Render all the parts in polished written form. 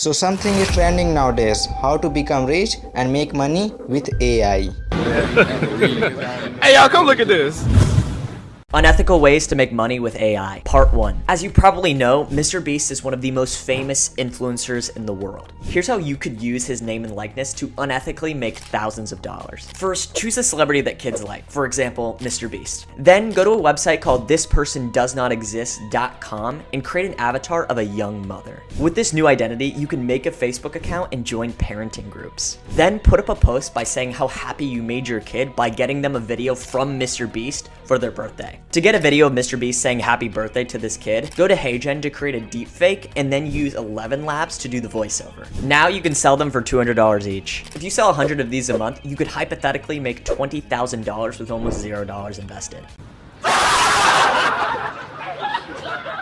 So something is trending nowadays, how to become rich and make money with AI. Hey y'all, come look at this. Unethical ways to make money with AI. Part 1. As you probably know, Mr. Beast is one of the most famous influencers in the world. Here's how you could use his name and likeness to unethically make thousands of dollars. First, choose a celebrity that kids like, for example, Mr. Beast. Then go to a website called thispersondoesnotexist.com and create an avatar of a young mother. With this new identity, you can make a Facebook account and join parenting groups. Then put up a post by saying how happy you made your kid by getting them a video from Mr. Beast for their birthday. To get a video of Mr. Beast saying happy birthday to this kid, go to HeyGen to create a deepfake and then use 11 Labs to do the voiceover. Now you can sell them for $200 each. If you sell 100 of these a month, you could hypothetically make $20,000 with almost $0 invested.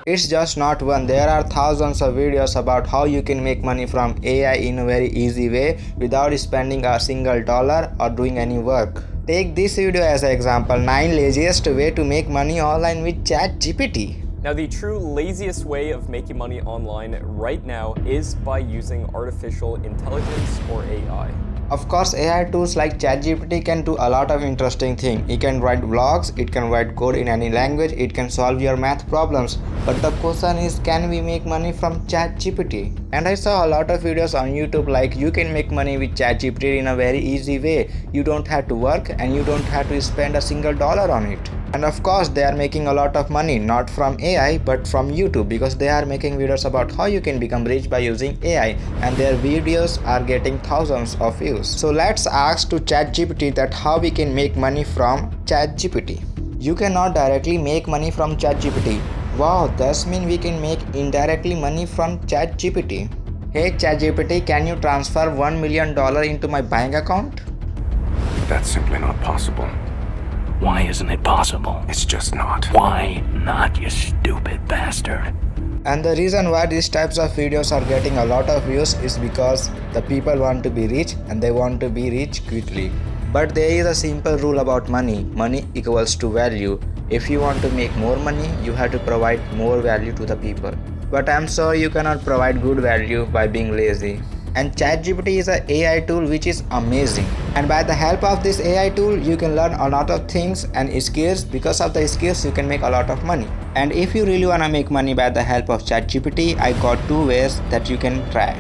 It's just not one, there are thousands of videos about how you can make money from AI in a very easy way without spending a single dollar or doing any work. Take this video as an example, 9 laziest way to make money online with ChatGPT. Now, the true laziest way of making money online right now is by using artificial intelligence or AI. Of course, AI tools like ChatGPT can do a lot of interesting things. It can write blogs, it can write code in any language, it can solve your math problems. But the question is, can we make money from ChatGPT? And I saw a lot of videos on YouTube like you can make money with ChatGPT in a very easy way. You don't have to work and you don't have to spend a single dollar on it. And of course, they are making a lot of money, not from AI but from YouTube, because they are making videos about how you can become rich by using AI, and their videos are getting thousands of views. So let's ask to ChatGPT that how we can make money from ChatGPT. You cannot directly make money from ChatGPT. Wow, that means we can make indirectly money from ChatGPT. Hey ChatGPT, can you transfer $1 million into my bank account? That's simply not possible. Why isn't it possible? It's just not. Why not, you stupid bastard? And the reason why these types of videos are getting a lot of views is because the people want to be rich and they want to be rich quickly. But there is a simple rule about money. Money equals to value. If you want to make more money, you have to provide more value to the people. But I'm sorry, you cannot provide good value by being lazy. And ChatGPT is an AI tool which is amazing. And by the help of this AI tool, you can learn a lot of things and skills. Because of the skills, you can make a lot of money. And if you really want to make money by the help of ChatGPT, I got 2 ways that you can try.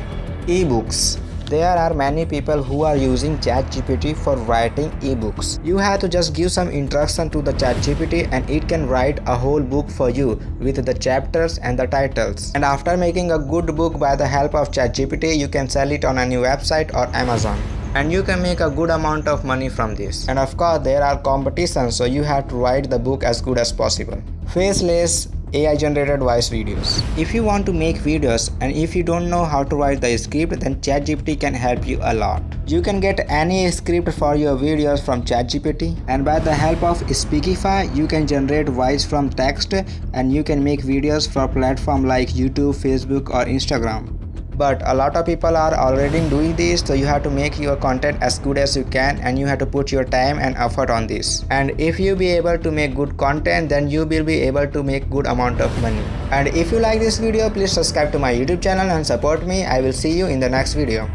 Ebooks. There are many people who are using ChatGPT for writing ebooks. You have to just give some instruction to the ChatGPT and it can write a whole book for you with the chapters and the titles. And after making a good book by the help of ChatGPT, you can sell it on any website or Amazon. And you can make a good amount of money from this. And of course, there are competitions, so you have to write the book as good as possible. Faceless AI generated voice videos. If you want to make videos and if you don't know how to write the script, then ChatGPT can help you a lot. You can get any script for your videos from ChatGPT, and by the help of Speakify, you can generate voice from text and you can make videos for platforms like YouTube, Facebook or Instagram. But a lot of people are already doing this, so you have to make your content as good as you can and you have to put your time and effort on this. And if you be able to make good content, then you will be able to make good amount of money. And if you like this video, please subscribe to my YouTube channel and support me. I will see you in the next video.